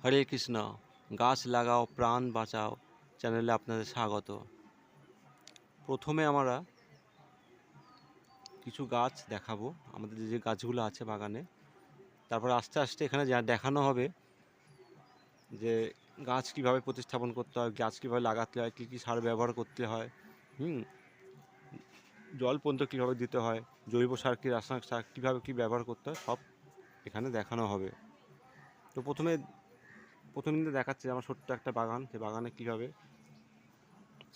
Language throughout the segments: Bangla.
হরে কৃষ্ণ। গাছ লাগাও প্রাণ বাঁচাও চ্যানেলে আপনাদের স্বাগত। প্রথমে আমরা কিছু গাছ দেখাবো, আমাদের যে গাছগুলো আছে বাগানে। তারপর আস্তে আস্তে এখানে যা দেখানো হবে যে গাছ কীভাবে প্রতিস্থাপন করতে হয়, গাছ কীভাবে লাগাতে হয়, কী কী সার ব্যবহার করতে হয়, জল পর্যন্ত কীভাবে দিতে হয়, জৈব সার কী, রাসায়নিক সার কীভাবে কী ব্যবহার করতে হয়, সব এখানে দেখানো হবে। তো প্রথম দিন দেখাচ্ছে আমার ছোট্ট একটা বাগান, সেই বাগানে কীভাবে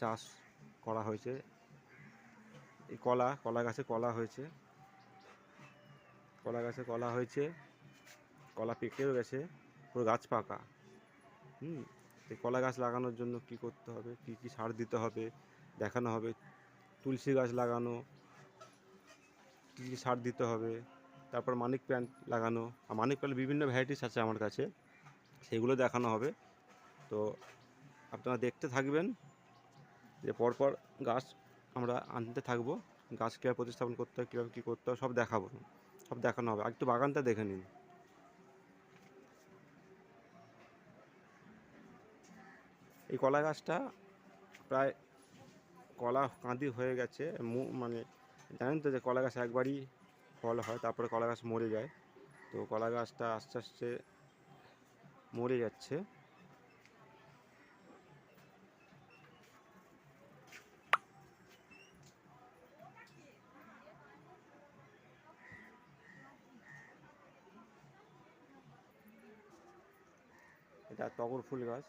চাষ করা হয়েছে। এই কলা গাছে কলা হয়েছে, কলা পেকেও গেছে, পুরো গাছ পাকা। এই কলা গাছ লাগানোর জন্য কি করতে হবে, কি কি সার দিতে হবে দেখানো হবে। তুলসী গাছ লাগানো, কী কী সার দিতে হবে। তারপর মানি প্ল্যান্ট লাগানো, আর মানি প্ল্যান্ট বিভিন্ন ভ্যারাইটিস আছে আমার কাছে, সেগুলো দেখানো হবে। তো আপনারা দেখতে থাকবেন যে পরপর গাছ আমরা আনতে থাকবো, গাছ কীভাবে প্রতিস্থাপন করতে হয়, কীভাবে কী করতে হয় সব দেখানো হবে। আর একটু বাগানটা দেখে নিন। এই কলা গাছটা প্রায় কলা কাঁদি হয়ে গেছে, মানে জানেন তো যে কলা গাছ একবারই ফল হয়, তারপরে কলা গাছ মরে যায়। তো কলা গাছটা আস্তে আস্তে মরে যাচ্ছে। এটা টগর ফুল গাছ।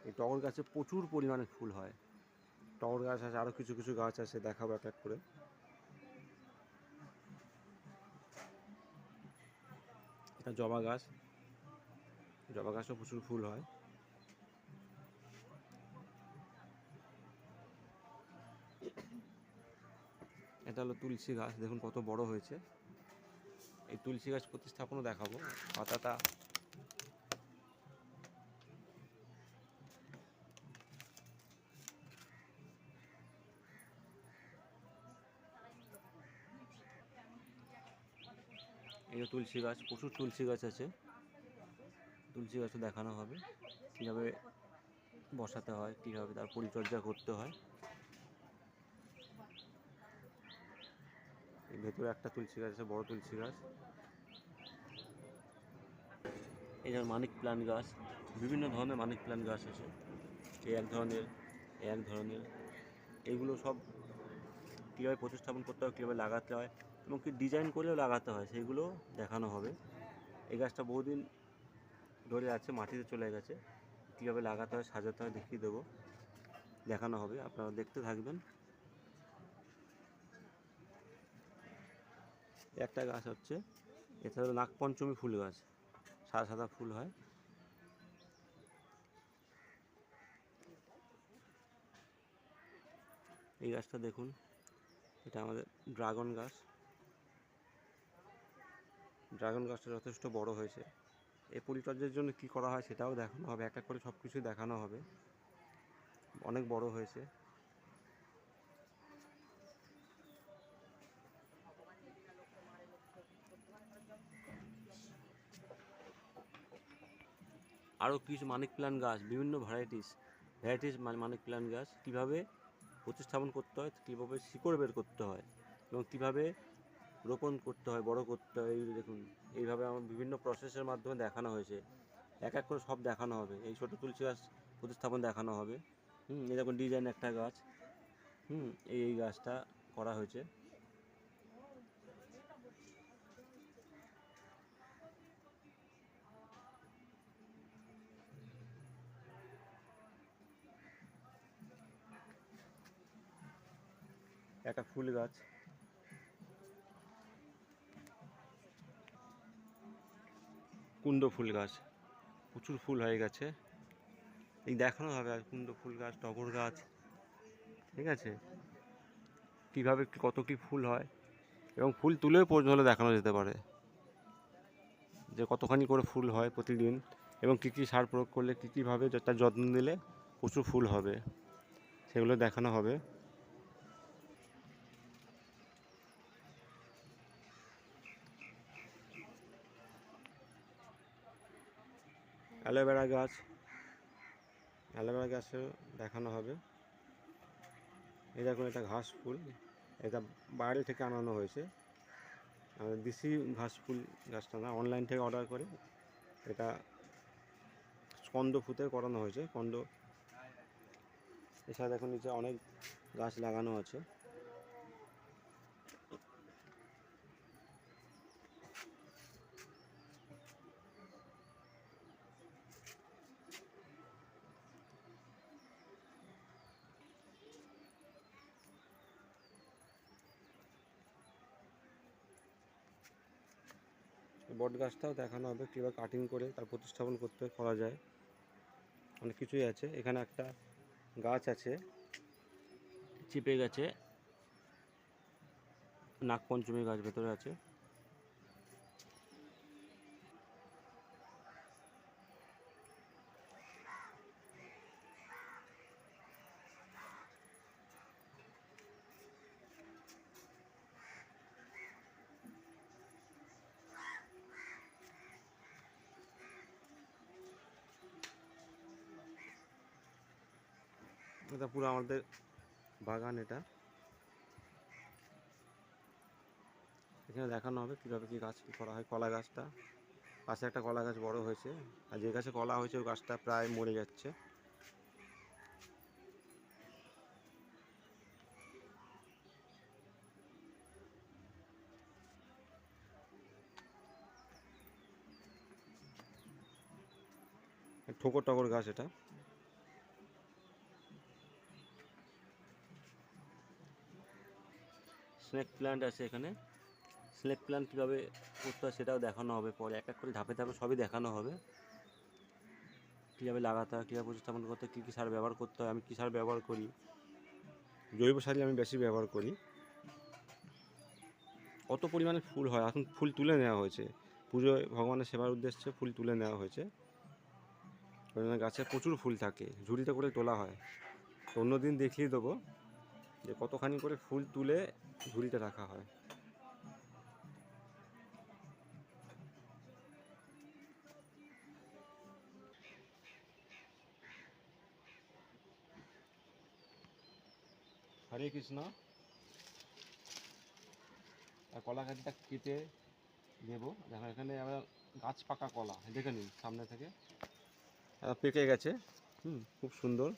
এই টগর গাছে প্রচুর পরিমাণে ফুল হয়। টগর গাছ আছে, আরও কিছু কিছু গাছ আছে, দেখাবো এক এক করে। এটা জবা গাছও প্রচুর ফুল হয়। এটা হলো তুলসী গাছ, দেখুন কত বড় হয়েছে। এই তুলসী গাছ প্রতিস্থাপনও দেখাবো। পাতাটা এই তুলসী গাছ, প্রচুর তুলসী গাছ আছে, তুলসী গাছও দেখানো হবে কীভাবে বসাতে হয়, কীভাবে তার পরিচর্যা করতে হয়। এই ভেতরে একটা তুলসী গাছ আছে, বড় তুলসী গাছ। এই যেমন মানিক প্ল্যান্ট গাছ, বিভিন্ন ধরনের মানিক প্ল্যান্ট গাছ আছে। এই এক ধরনের এইগুলো সব কীভাবে প্রতিস্থাপন করতে হয়, কীভাবে লাগাতে হয় এবং কি ডিজাইন করেও লাগাতে হয়, সেইগুলো দেখানো হবে। এই গাছটা বহুদিন ধরে আছে, মাটিতে চলে গেছে, কীভাবে লাগাতে হয়, সাজাতে হয় দেখিয়ে দেবো, দেখানো হবে, আপনারা দেখতে থাকবেন। একটা গাছ হচ্ছে, এটা হলো নাগপঞ্চমী ফুল গাছ, সাদা সাদা ফুল হয়। এই গাছটা দেখুন, এটা আমাদের ড্রাগন গাছটা যথেষ্ট বড় হয়েছে। এই পরিচর্যার জন্য কি করা হয় সেটাও দেখানো হবে, এক এক করে সব কিছুই দেখানো হবে। অনেক বড় হয়েছে। আরও কিছু মানিক প্ল্যান্ট গাছ, বিভিন্ন ভ্যারাইটিস মানিক প্ল্যান্ট গাছ কীভাবে প্রতিস্থাপন করতে হয়, কীভাবে শিকড় বের করতে হয় এবং কীভাবে রোপণ করতে হয়, বড় করতে হয়। এই দেখুন, এইভাবে আমার বিভিন্ন প্রসেসের মাধ্যমে দেখানো হয়েছে, এক এক করে সব দেখানো হবে। এই ছোটো তুলসী গাছ প্রতিস্থাপন দেখানো হবে। এই দেখুন ডিজাইন একটা গাছ, এই গাছটা করা হয়েছে। একটা ফুল গাছ, কুন্দ ফুল গাছ, প্রচুর ফুল হয়ে গেছে, এই দেখানো হবে। আর কুন্দ ফুল গাছ, টগর গাছ, ঠিক আছে, কীভাবে কত কী ফুল হয় এবং ফুল তুলেও প্রয়োজন হলে দেখানো যেতে পারে যে কতখানি করে ফুল হয় প্রতিদিন এবং কী কী সার প্রয়োগ করলে, কী কীভাবে তার যত্ন নিলে প্রচুর ফুল হবে, সেগুলো দেখানো হবে। অ্যালোভেরা গাছ, অ্যালোভেরা গাছও দেখানো হবে। এই দেখুন এটা ঘাস ফুল, এটা বাইরে থেকে আনানো হয়েছে, দেশি ঘাস ফুল গাছটা না, অনলাইন থেকে অর্ডার করে এটা কন্দ ফুতে করানো হয়েছে কন্দ। এছাড়া দেখুন নিচে অনেক গাছ লাগানো আছে। বট গাছটাও দেখানো হবে কীভাবে কাটিং করে তার প্রতিস্থাপন করতে করা যায়, অনেক কিছুই আছে। এখানে একটা গাছ আছে চিপে গেছে, নাগপঞ্চমী গাছ ভেতরে আছে। এটা পুরো আমাদের বাগান। এটা এখানে দেখানো হবে কীভাবে কী গাছ করা হয়। কলা গাছটা পাশে একটা কলা গাছ বড় হয়েছে, আর যে গাছে কলা হয়েছে ওই গাছটা প্রায় মরে যাচ্ছে। ঠোকর টগর গাছ এটা। স্নেক প্ল্যান্ট আছে এখানে, স্নেক প্ল্যান্ট কীভাবে করতে হয় সেটাও দেখানো হবে পরে, এক এক করে ধাপে ধাপে সবই দেখানো হবে। কীভাবে লাগাতে হয়, কীভাবে প্রতিস্থাপন করতে হয়, কী কী সার ব্যবহার করতে হয়, আমি কী সার ব্যবহার করি, জৈব সারই আমি বেশি ব্যবহার করি। কত পরিমাণে ফুল হয়, এখন ফুল তুলে নেওয়া হয়েছে পুজোয়, ভগবানের সেবার উদ্দেশ্যে ফুল তুলে নেওয়া হয়েছে। গাছে প্রচুর ফুল থাকে, ঝুড়িতে করে তোলা হয়। অন্য দিন দেখিয়ে দেবো যে কতখানি করে ফুল তুলে ঝুড়িতে রাখা হয়। হরে কৃষ্ণ। আর কলা গাছটা কেটে দেবো। দেখো এখানে আমরা গাছ পাকা কলা দেখে নিন সামনে থেকে, পেকে গেছে, খুব সুন্দর।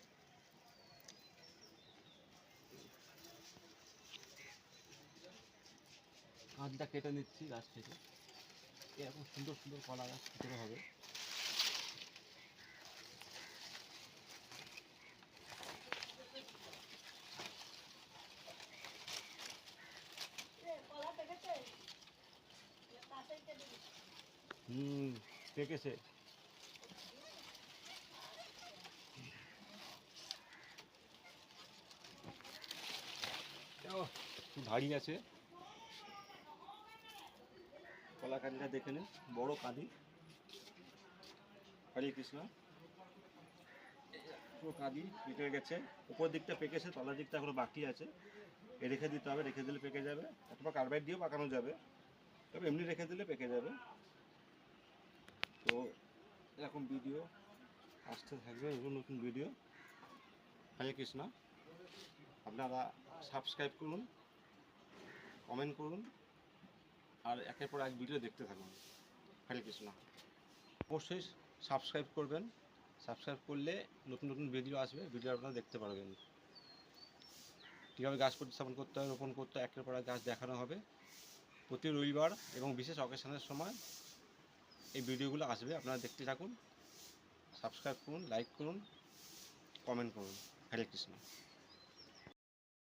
গাছটা কেটে নিচ্ছি গাছ থেকে, এরকম সুন্দর সুন্দর কলা গাছ ভিতরে হবে। পেকেছে। ভারী আছে কলা কাঁদিটা, দেখে নিন বড় কাঁদি। হরে কৃষ্ণ। পুরো কাঁদি পেকে গেছে, উপর দিকটা পেকেছে, তলার দিকটা এখনো বাকি আছে। রেখে দিতে হবে, রেখে দিলে পেকে যাবে, অথবা কার্বাইড দিয়েও পাকানো যাবে, তবে এমনি রেখে দিলে পেকে যাবে। তো এরকম ভিডিও আসতে থাকবে, নতুন নতুন ভিডিও। হরে কৃষ্ণ। আপনারা সাবস্ক্রাইব করুন, কমেন্ট করুন, আর একের পর এক ভিডিও দেখতে থাকুন। হরে কৃষ্ণ। অবশ্যই সাবস্ক্রাইব করবেন, সাবস্ক্রাইব করলে নতুন নতুন ভিডিও আসবে, ভিডিও আপনারা দেখতে পারবেন। কীভাবে গাছ প্রতিস্থাপন করতে হয়, রোপণ করতে হয়, একের পর এক গাছ দেখানো হবে প্রতি রবিবার, এবং বিশেষ অকেশনের সময় এই ভিডিওগুলো আসবে। আপনারা দেখতে থাকুন, সাবস্ক্রাইব করুন, লাইক করুন, কমেন্ট করুন। হরে কৃষ্ণ।